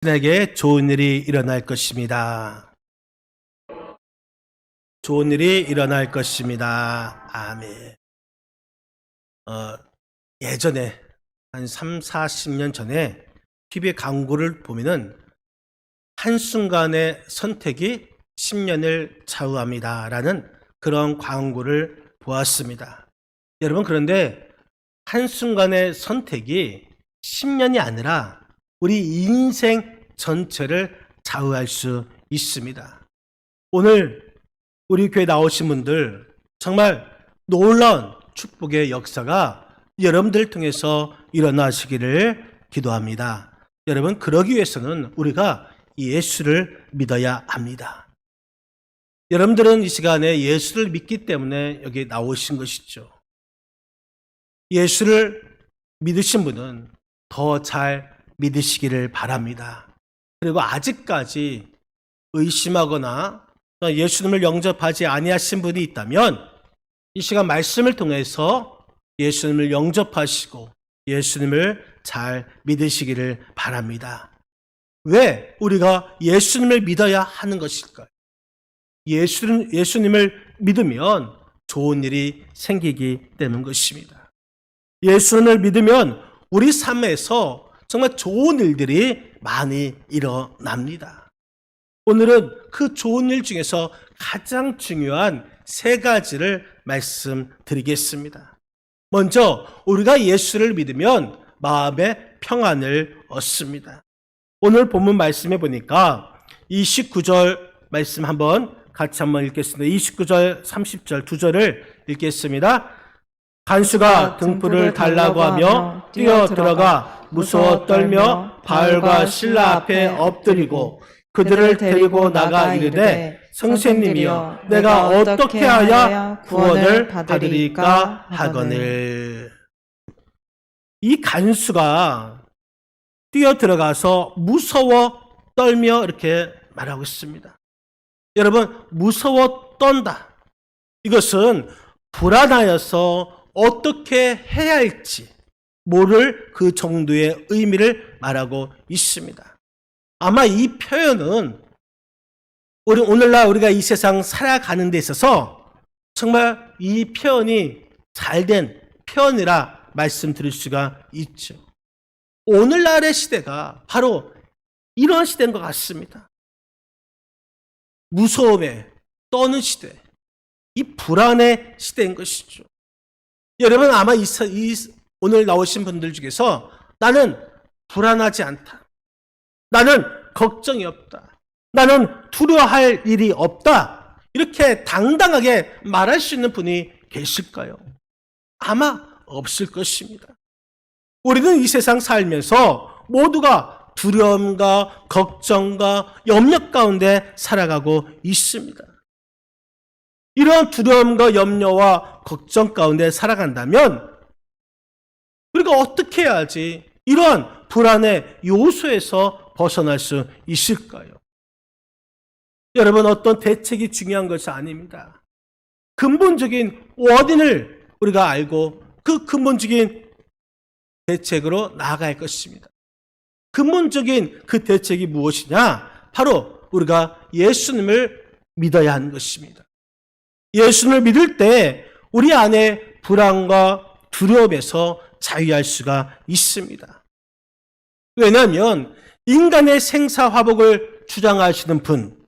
당신에게 좋은 일이 일어날 것입니다. 좋은 일이 일어날 것입니다. 아멘. 예전에 한 3, 40년 전에 TV 광고를 보면은 한순간의 선택이 10년을 좌우합니다라는 그런 광고를 보았습니다. 여러분, 그런데 한순간의 선택이 10년이 아니라 우리 인생 전체를 좌우할 수 있습니다. 오늘 우리 교회 나오신 분들 정말 놀라운 축복의 역사가 여러분들 통해서 일어나시기를 기도합니다. 여러분, 그러기 위해서는 우리가 예수를 믿어야 합니다. 여러분들은 이 시간에 예수를 믿기 때문에 여기 나오신 것이죠. 예수를 믿으신 분은 더 잘 믿으시기를 바랍니다. 그리고 아직까지 의심하거나 예수님을 영접하지 아니하신 분이 있다면 이 시간 말씀을 통해서 예수님을 영접하시고 예수님을 잘 믿으시기를 바랍니다. 왜 우리가 예수님을 믿어야 하는 것일까요? 예수님을 믿으면 좋은 일이 생기기 때문 것입니다. 예수님을 믿으면 우리 삶에서 정말 좋은 일들이 많이 일어납니다. 오늘은 그 좋은 일 중에서 가장 중요한 세 가지를 말씀드리겠습니다. 먼저 우리가 예수를 믿으면 마음의 평안을 얻습니다. 오늘 본문 말씀해 보니까 29절 말씀 같이 한번 읽겠습니다. 29절, 30절 두 절을 읽겠습니다. 간수가 등불을 달라고 하며 뛰어 들어가 무서워 떨며 바울과 실라 앞에 엎드리고 그들을 데리고 나가 이르되 선생님이여 내가 어떻게 하야 구원을 받으리까 하거늘. 이 간수가 뛰어 들어가서 무서워 떨며 이렇게 말하고 있습니다. 여러분, 무서워 떤다. 이것은 불안하여서 어떻게 해야 할지 모를 그 정도의 의미를 말하고 있습니다. 아마 이 표현은 오늘날 우리가 이 세상 살아가는 데 있어서 정말 이 표현이 잘된 표현이라 말씀드릴 수가 있죠. 오늘날의 시대가 바로 이런 시대인 것 같습니다. 무서움에 떠는 시대, 이 불안의 시대인 것이죠. 여러분, 아마 오늘 나오신 분들 중에서 나는 불안하지 않다, 나는 걱정이 없다, 나는 두려워할 일이 없다, 이렇게 당당하게 말할 수 있는 분이 계실까요? 아마 없을 것입니다. 우리는 이 세상 살면서 모두가 두려움과 걱정과 염려 가운데 살아가고 있습니다. 이런 두려움과 염려와 걱정 가운데 살아간다면 우리가 어떻게 해야지 이러한 불안의 요소에서 벗어날 수 있을까요? 여러분, 어떤 대책이 중요한 것이 아닙니다. 근본적인 원인을 우리가 알고 그 근본적인 대책으로 나아갈 것입니다. 근본적인 그 대책이 무엇이냐? 바로 우리가 예수님을 믿어야 하는 것입니다. 예수님을 믿을 때 우리 안에 불안과 두려움에서 자유할 수가 있습니다. 왜냐하면 인간의 생사화복을 주장하시는 분,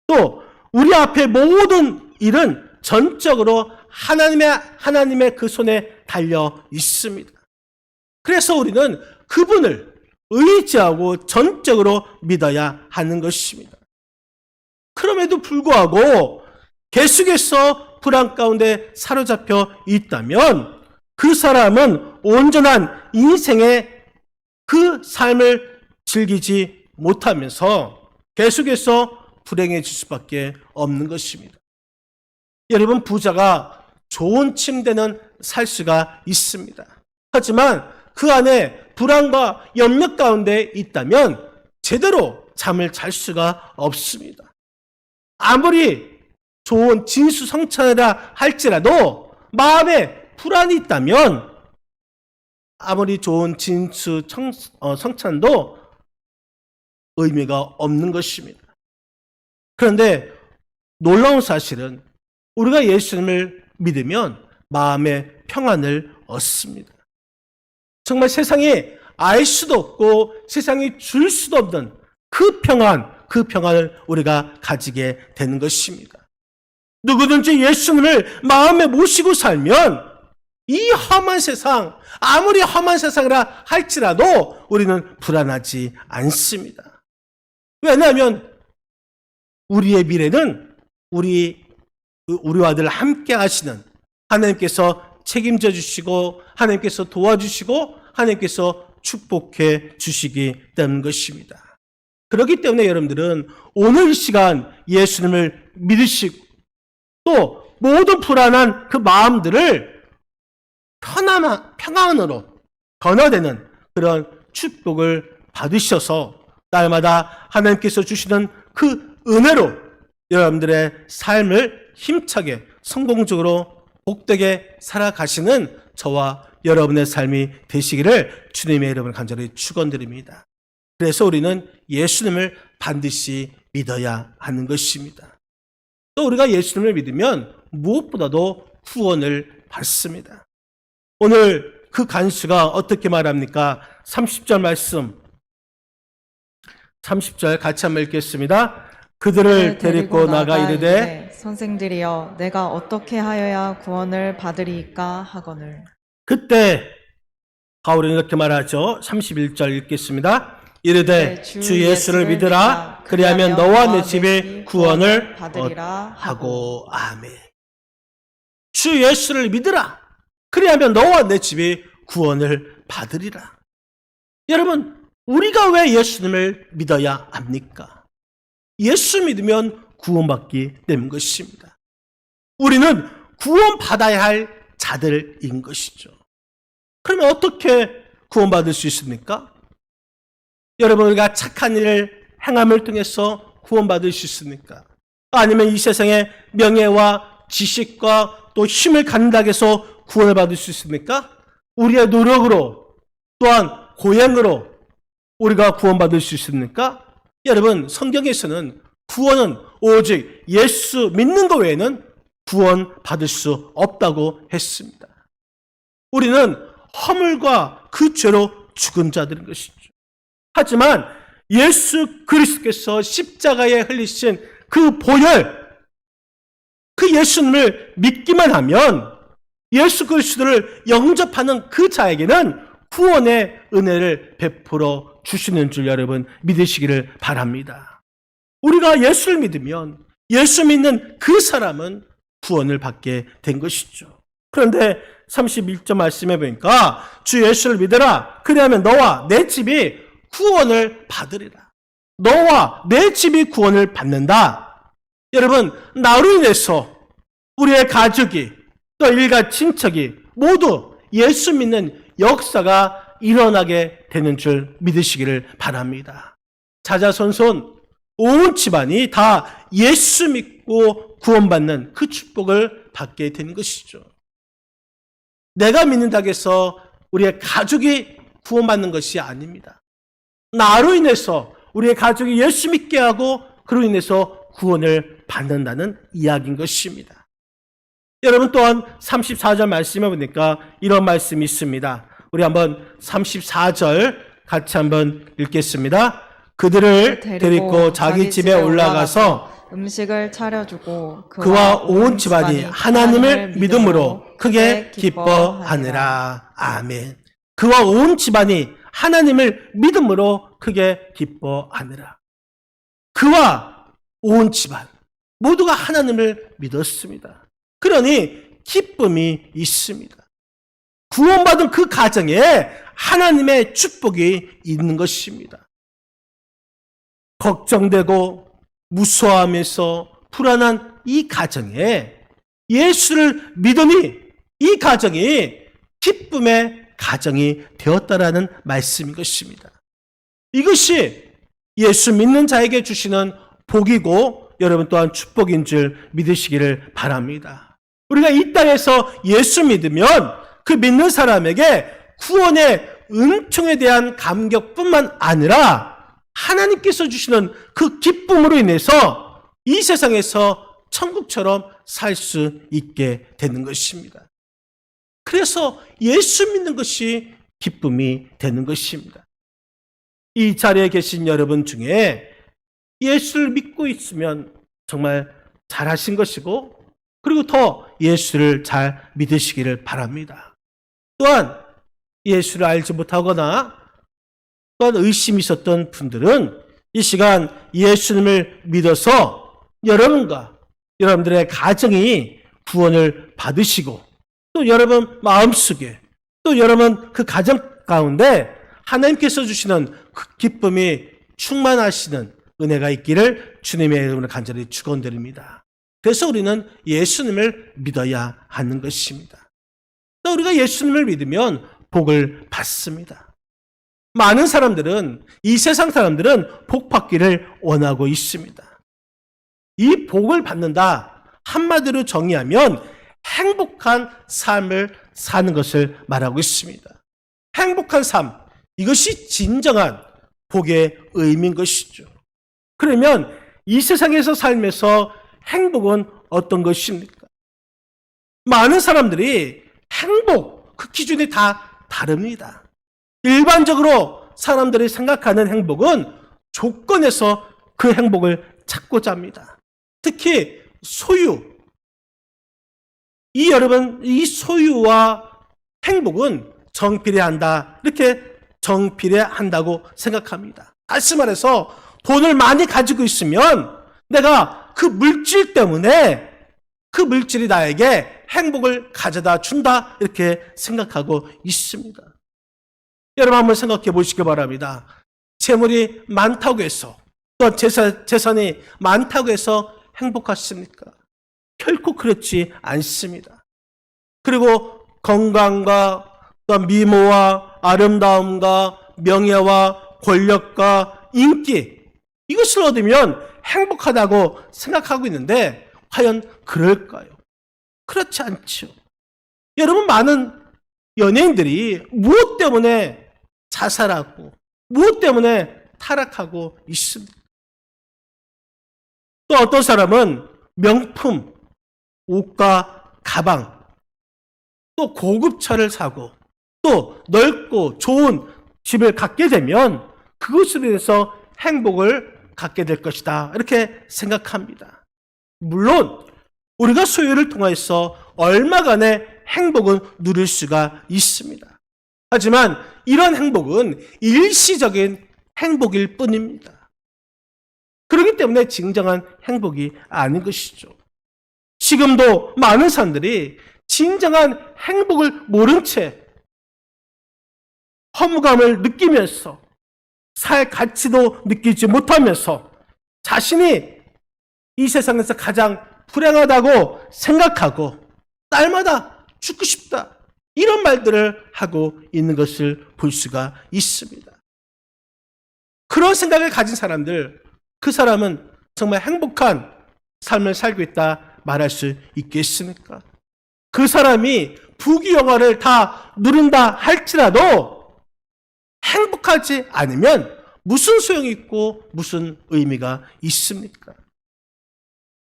또 우리 앞에 모든 일은 전적으로 하나님의 그 손에 달려 있습니다. 그래서 우리는 그분을 의지하고 전적으로 믿어야 하는 것입니다. 그럼에도 불구하고 계속해서 불안 가운데 사로잡혀 있다면 그 사람은 온전한 인생의 그 삶을 즐기지 못하면서 계속해서 불행해질 수밖에 없는 것입니다. 여러분, 부자가 좋은 침대는 살 수가 있습니다. 하지만 그 안에 불안과 염려 가운데 있다면 제대로 잠을 잘 수가 없습니다. 아무리 좋은 진수성찬이라 할지라도 마음에 불안이 있다면 아무리 좋은 진수성찬도 의미가 없는 것입니다. 그런데 놀라운 사실은 우리가 예수님을 믿으면 마음의 평안을 얻습니다. 정말 세상에 알 수도 없고 세상이 줄 수도 없는 그 평안을 우리가 가지게 되는 것입니다. 누구든지 예수님을 마음에 모시고 살면 이 험한 세상, 아무리 험한 세상이라 할지라도 우리는 불안하지 않습니다. 왜냐하면 우리의 미래는 우리와 늘 함께 하시는 하나님께서 책임져 주시고 하나님께서 도와주시고 하나님께서 축복해 주시기 때문인 것입니다. 그렇기 때문에 여러분들은 오늘 이 시간 예수님을 믿으시고 또 모든 불안한 그 마음들을 평안으로 변화되는 그런 축복을 받으셔서 날마다 하나님께서 주시는 그 은혜로 여러분들의 삶을 힘차게 성공적으로 복되게 살아가시는 저와 여러분의 삶이 되시기를 주님의 이름으로 간절히 축원드립니다. 그래서 우리는 예수님을 반드시 믿어야 하는 것입니다. 또 우리가 예수님을 믿으면 무엇보다도 구원을 받습니다. 오늘 그 간수가 어떻게 말합니까? 30절 말씀, 30절 같이 한번 읽겠습니다. 그들을 데리고 나가 이르되 선생들이여 내가 어떻게 하여야 구원을 받으리이까 하거늘. 그때 바울은 이렇게 말하죠. 31절 읽겠습니다. 이르되 주 예수를 믿으라 그리하면 너와 내 집에 구원을 받으리라 하고. 아멘. 주 예수를 믿으라 그리하면 너와 내 집에 구원을 받으리라. 여러분, 우리가 왜 예수님을 믿어야 합니까? 예수 믿으면 구원받기 때문인 것입니다. 우리는 구원받아야 할 자들인 것이죠. 그러면 어떻게 구원받을 수 있습니까? 여러분, 우리가 착한 일을 행함을 통해서 구원받을 수 있습니까? 아니면 이 세상의 명예와 지식과 또 힘을 갖는다고 해서 구원을 받을 수 있습니까? 우리의 노력으로 또한 고행으로 우리가 구원받을 수 있습니까? 여러분, 성경에서는 구원은 오직 예수 믿는 것 외에는 구원받을 수 없다고 했습니다. 우리는 허물과 그 죄로 죽은 자들인 것이죠. 하지만 예수 그리스도께서 십자가에 흘리신 그 보혈, 그 예수님을 믿기만 하면 예수 그리스도를 영접하는 그 자에게는 구원의 은혜를 베풀어 주시는 줄 여러분 믿으시기를 바랍니다. 우리가 예수를 믿으면 예수 믿는 그 사람은 구원을 받게 된 것이죠. 그런데 31절 말씀해 보니까 주 예수를 믿으라 그리하면 너와 내 집이 구원을 받으리라. 너와 내 집이 구원을 받는다. 여러분, 나로 인해서 우리의 가족이 또 일가 친척이 모두 예수 믿는 역사가 일어나게 되는 줄 믿으시기를 바랍니다. 자자손손 온 집안이 다 예수 믿고 구원받는 그 축복을 받게 되는 것이죠. 내가 믿는다고 해서 우리의 가족이 구원받는 것이 아닙니다. 나로 인해서 우리의 가족이 예수 믿게 하고 그로 인해서 구원을 받는다는 이야기인 것입니다. 여러분, 또한 34절 말씀해 보니까 이런 말씀이 있습니다. 우리 한번 34절 같이 한번 읽겠습니다. 그들을 데리고 자기 집에 올라가서 음식을 차려주고 그와 온 집안이 하나님을 믿음으로 크게 기뻐하느라. 아멘. 그와 온 집안이 하나님을 믿음으로 크게 기뻐하느라. 그와 온 집안 모두가 하나님을 믿었습니다. 그러니 기쁨이 있습니다. 구원받은 그 가정에 하나님의 축복이 있는 것입니다. 걱정되고 무서워하면서 불안한 이 가정에 예수를 믿으니 이 가정이 기쁨의 가정이 되었다라는 말씀인 것입니다. 이것이 예수 믿는 자에게 주시는 복이고 여러분 또한 축복인 줄 믿으시기를 바랍니다. 우리가 이 땅에서 예수 믿으면 그 믿는 사람에게 구원의 은총에 대한 감격뿐만 아니라 하나님께서 주시는 그 기쁨으로 인해서 이 세상에서 천국처럼 살 수 있게 되는 것입니다. 그래서 예수 믿는 것이 기쁨이 되는 것입니다. 이 자리에 계신 여러분 중에 예수를 믿고 있으면 정말 잘하신 것이고, 그리고 더 예수를 잘 믿으시기를 바랍니다. 또한 예수를 알지 못하거나 또한 의심이 있었던 분들은 이 시간 예수님을 믿어서 여러분과 여러분들의 가정이 구원을 받으시고, 또 여러분 마음속에, 또 여러분 그 가정 가운데 하나님께서 주시는 그 기쁨이 충만하시는 은혜가 있기를 주님의 이름으로 간절히 축원드립니다. 그래서 우리는 예수님을 믿어야 하는 것입니다. 또 우리가 예수님을 믿으면 복을 받습니다. 많은 사람들은, 이 세상 사람들은 복 받기를 원하고 있습니다. 이 복을 받는다, 한마디로 정의하면 행복한 삶을 사는 것을 말하고 있습니다. 행복한 삶, 이것이 진정한 복의 의미인 것이죠. 그러면 이 세상에서 살면서 행복은 어떤 것입니까? 많은 사람들이 행복, 그 기준이 다 다릅니다. 일반적으로 사람들이 생각하는 행복은 조건에서 그 행복을 찾고자 합니다. 특히 소유. 여러분, 이 소유와 행복은 정비례한다. 이렇게 정비례한다고 생각합니다. 다시 말해서 돈을 많이 가지고 있으면 내가 그 물질 때문에 그 물질이 나에게 행복을 가져다 준다. 이렇게 생각하고 있습니다. 여러분 한번 생각해 보시기 바랍니다. 재물이 많다고 해서, 또 재산이 많다고 해서 행복하십니까? 결코 그렇지 않습니다. 그리고 건강과 또 미모와 아름다움과 명예와 권력과 인기, 이것을 얻으면 행복하다고 생각하고 있는데 과연 그럴까요? 그렇지 않죠. 여러분, 많은 연예인들이 무엇 때문에 자살하고 무엇 때문에 타락하고 있습니다. 또 어떤 사람은 명품, 옷과 가방, 또 고급차를 사고 또 넓고 좋은 집을 갖게 되면 그것으로 인해서 행복을 갖게 될 것이다. 이렇게 생각합니다. 물론 우리가 소유를 통해서 얼마간의 행복은 누릴 수가 있습니다. 하지만 이런 행복은 일시적인 행복일 뿐입니다. 그렇기 때문에 진정한 행복이 아닌 것이죠. 지금도 많은 사람들이 진정한 행복을 모른 채 허무감을 느끼면서 살 가치도 느끼지 못하면서 자신이 이 세상에서 가장 불행하다고 생각하고 날마다 죽고 싶다, 이런 말들을 하고 있는 것을 볼 수가 있습니다. 그런 생각을 가진 사람들, 그 사람은 정말 행복한 삶을 살고 있다 말할 수 있겠습니까? 그 사람이 부귀영화를 다 누린다 할지라도 행복하지 않으면 무슨 소용이 있고 무슨 의미가 있습니까?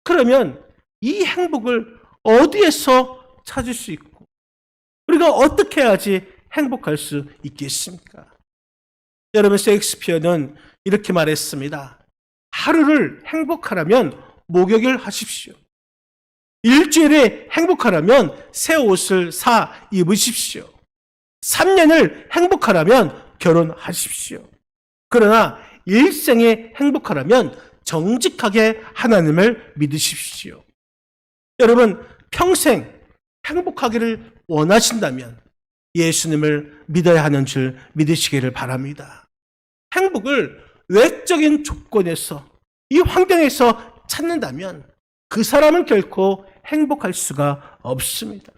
그러면 이 행복을 어디에서 찾을 수 있고 우리가 어떻게 해야지 행복할 수 있겠습니까? 여러분, 셰익스피어는 이렇게 말했습니다. 하루를 행복하라면 목욕을 하십시오. 일주일에 행복하라면 새 옷을 사 입으십시오. 3년을 행복하라면 결혼하십시오. 그러나 일생에 행복하라면 정직하게 하나님을 믿으십시오. 여러분, 평생 행복하기를 원하신다면 예수님을 믿어야 하는 줄 믿으시기를 바랍니다. 행복을 외적인 조건에서, 이 환경에서 찾는다면 그 사람은 결코 행복할 수가 없습니다.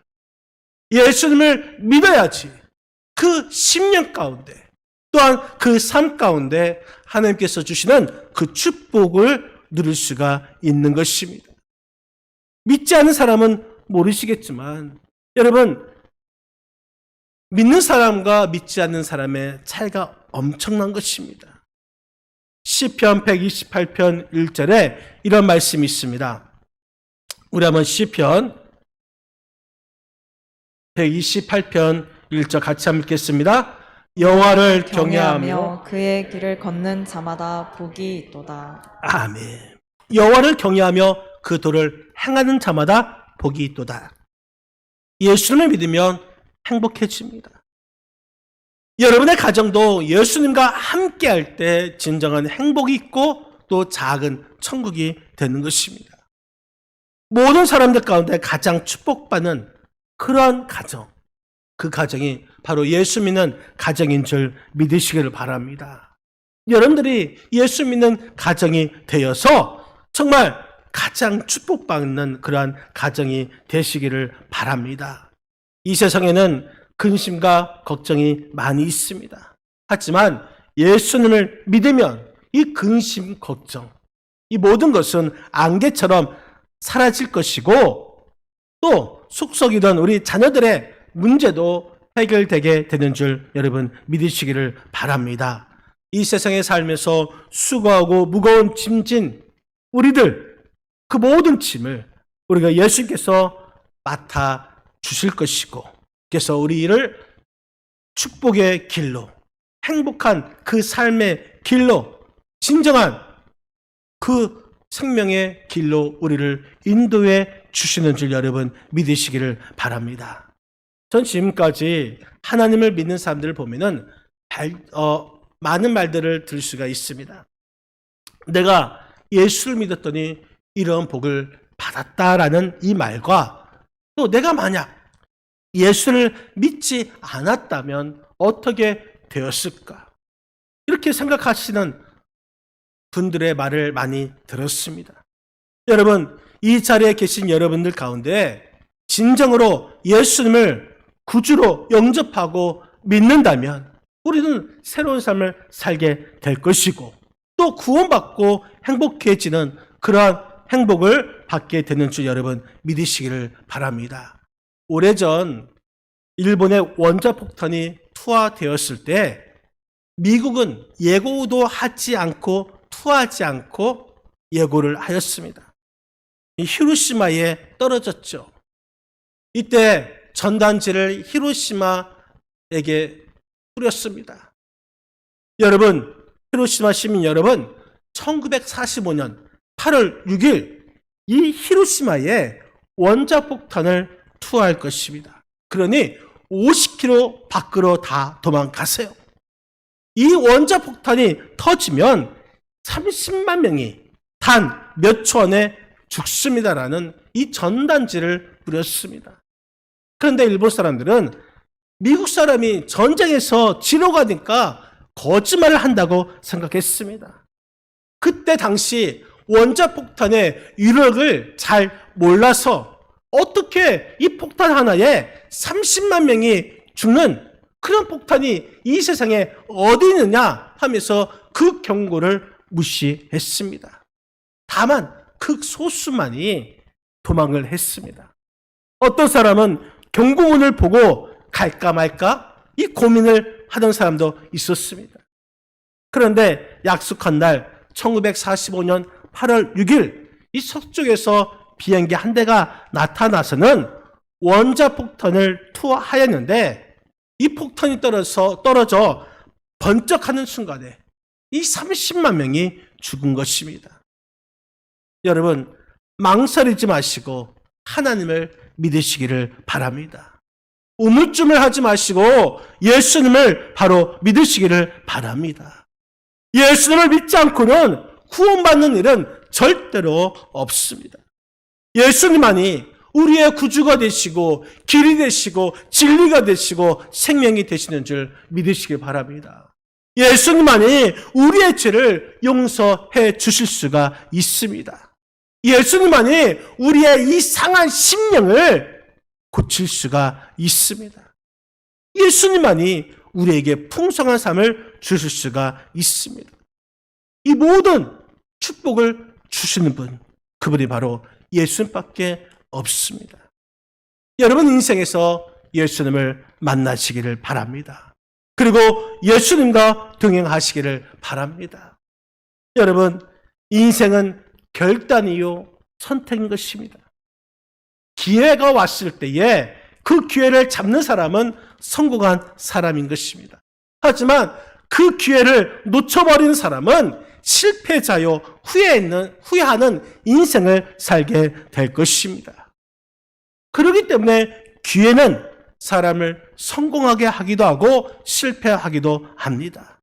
예수님을 믿어야지 그 10년 가운데, 또한 그 삶 가운데 하나님께서 주시는 그 축복을 누릴 수가 있는 것입니다. 믿지 않는 사람은 모르시겠지만 여러분, 믿는 사람과 믿지 않는 사람의 차이가 엄청난 것입니다. 시편 128편 1절에 이런 말씀이 있습니다. 우리 한번 시편 128편 1절 같이 한번 읽겠습니다. 여호와를 경외하며 그의 길을 걷는 자마다 복이 있도다. 아멘. 여호와를 경외하며 그 도를 행하는 자마다 복이 있도다. 예수님을 믿으면 행복해집니다. 여러분의 가정도 예수님과 함께 할 때 진정한 행복이 있고 또 작은 천국이 되는 것입니다. 모든 사람들 가운데 가장 축복받는 그러한 가정, 그 가정이 바로 예수 믿는 가정인 줄 믿으시기를 바랍니다. 여러분들이 예수 믿는 가정이 되어서 정말 가장 축복받는 그러한 가정이 되시기를 바랍니다. 이 세상에는 근심과 걱정이 많이 있습니다. 하지만 예수님을 믿으면 이 근심, 걱정, 이 모든 것은 안개처럼 사라질 것이고 또 속썩이던 우리 자녀들의 문제도 해결되게 되는 줄 여러분 믿으시기를 바랍니다. 이 세상에 살면서 수고하고 무거운 짐진 우리들, 그 모든 짐을 우리가 예수님께서 맡아 주실 것이고, 그래서 우리를 축복의 길로, 행복한 그 삶의 길로, 진정한 그 생명의 길로 우리를 인도해 주시는 줄 여러분 믿으시기를 바랍니다. 전 지금까지 하나님을 믿는 사람들을 보면은 많은 말들을 들을 수가 있습니다. 내가 예수를 믿었더니 이런 복을 받았다라는 이 말과 또 내가 만약 예수를 믿지 않았다면 어떻게 되었을까? 이렇게 생각하시는 분들의 말을 많이 들었습니다. 여러분, 이 자리에 계신 여러분들 가운데 진정으로 예수님을 구주로 영접하고 믿는다면 우리는 새로운 삶을 살게 될 것이고 또 구원받고 행복해지는 그러한 행복을 받게 되는 줄 여러분 믿으시기를 바랍니다. 오래전 일본의 원자폭탄이 투하되었을 때 미국은 예고도 하지 않고 투하하지 않고 예고를 하였습니다. 히로시마에 떨어졌죠. 이때 전단지를 히로시마에게 뿌렸습니다. 여러분, 히로시마 시민 여러분, 1945년 8월 6일 이 히로시마에 원자폭탄을 투하할 것입니다. 그러니 50km 밖으로 다 도망가세요. 이 원자폭탄이 터지면 30만 명이 단 몇 초 안에 죽습니다라는 이 전단지를 뿌렸습니다. 그런데 일본 사람들은 미국 사람이 전쟁에서 지러가니까 거짓말을 한다고 생각했습니다. 그때 당시 원자폭탄의 위력을 잘 몰라서 어떻게 이 폭탄 하나에 30만 명이 죽는 그런 폭탄이 이 세상에 어디 있느냐 하면서 그 경고를 무시했습니다. 다만 극소수만이 도망을 했습니다. 어떤 사람은 경고문을 보고 갈까 말까 이 고민을 하던 사람도 있었습니다. 그런데 약속한 날 1945년 8월 6일 이 서쪽에서 비행기 한 대가 나타나서는 원자폭탄을 투하하였는데 이 폭탄이 떨어져 번쩍하는 순간에 이 30만 명이 죽은 것입니다. 여러분, 망설이지 마시고 하나님을 믿으시기를 바랍니다. 우물쭈물하지 마시고 예수님을 바로 믿으시기를 바랍니다. 예수님을 믿지 않고는 구원받는 일은 절대로 없습니다. 예수님만이 우리의 구주가 되시고 길이 되시고 진리가 되시고 생명이 되시는 줄 믿으시길 바랍니다. 예수님만이 우리의 죄를 용서해 주실 수가 있습니다. 예수님만이 우리의 이 상한 심령을 고칠 수가 있습니다. 예수님만이 우리에게 풍성한 삶을 주실 수가 있습니다. 이 모든 축복을 주시는 분, 그분이 바로 예수님밖에 없습니다. 여러분 인생에서 예수님을 만나시기를 바랍니다. 그리고 예수님과 동행하시기를 바랍니다. 여러분, 인생은 결단이요 선택인 것입니다. 기회가 왔을 때에 그 기회를 잡는 사람은 성공한 사람인 것입니다. 하지만 그 기회를 놓쳐버리는 사람은 실패자요 후회하는 인생을 살게 될 것입니다. 그렇기 때문에 기회는 사람을 성공하게 하기도 하고 실패하기도 합니다.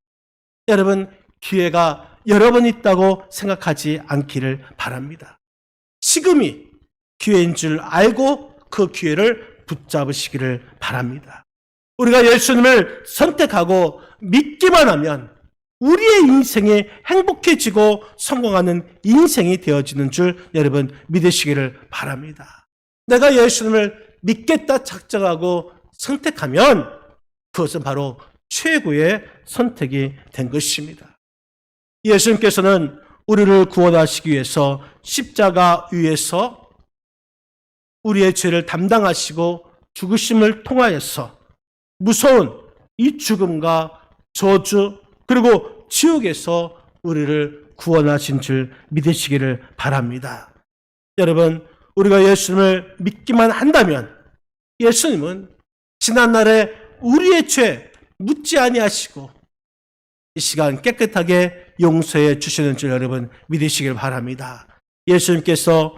여러분, 기회가 여러 번 있다고 생각하지 않기를 바랍니다. 지금이 기회인 줄 알고 그 기회를 붙잡으시기를 바랍니다. 우리가 예수님을 선택하고 믿기만 하면 우리의 인생이 행복해지고 성공하는 인생이 되어지는 줄 여러분 믿으시기를 바랍니다. 내가 예수님을 믿겠다 작정하고 선택하면 그것은 바로 최고의 선택이 된 것입니다. 예수님께서는 우리를 구원하시기 위해서 십자가 위에서 우리의 죄를 담당하시고 죽으심을 통하여서 무서운 이 죽음과 저주 그리고 지옥에서 우리를 구원하신 줄 믿으시기를 바랍니다. 여러분, 우리가 예수님을 믿기만 한다면 예수님은 지난날에 우리의 죄 묻지 아니하시고 이 시간 깨끗하게 용서해 주시는 줄 여러분 믿으시길 바랍니다. 예수님께서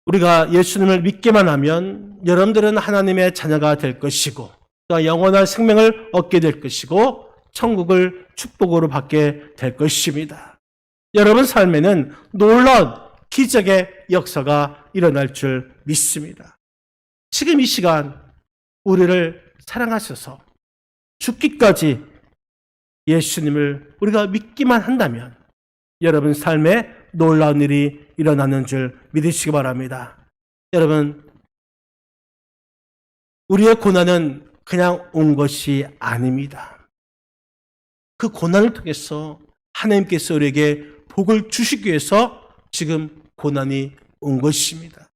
우리가 예수님을 믿기만 하면 여러분들은 하나님의 자녀가 될 것이고 또 영원한 생명을 얻게 될 것이고 천국을 축복으로 받게 될 것입니다. 여러분 삶에는 놀라운 기적의 역사가 일어날 줄 믿습니다. 지금 이 시간 우리를 사랑하셔서 죽기까지 예수님을 우리가 믿기만 한다면 여러분 삶에 놀라운 일이 일어나는 줄 믿으시기 바랍니다. 여러분, 우리의 고난은 그냥 온 것이 아닙니다. 그 고난을 통해서 하나님께서 우리에게 복을 주시기 위해서 지금 고난이 온 것입니다.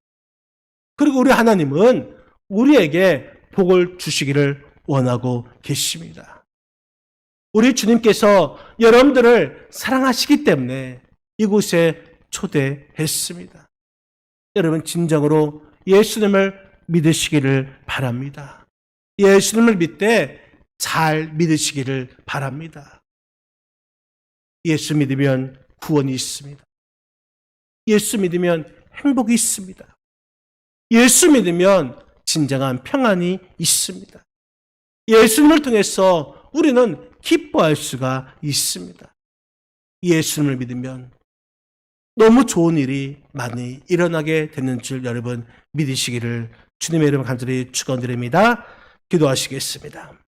그리고 우리 하나님은 우리에게 복을 주시기를 원하고 계십니다. 우리 주님께서 여러분들을 사랑하시기 때문에 이곳에 초대했습니다. 여러분 진정으로 예수님을 믿으시기를 바랍니다. 예수님을 믿되 잘 믿으시기를 바랍니다. 예수 믿으면 구원이 있습니다. 예수 믿으면 행복이 있습니다. 예수 믿으면 진정한 평안이 있습니다. 예수님을 통해서 우리는 기뻐할 수가 있습니다. 예수님을 믿으면 너무 좋은 일이 많이 일어나게 되는 줄 여러분 믿으시기를 주님의 이름 간절히 축원드립니다. 기도하시겠습니다.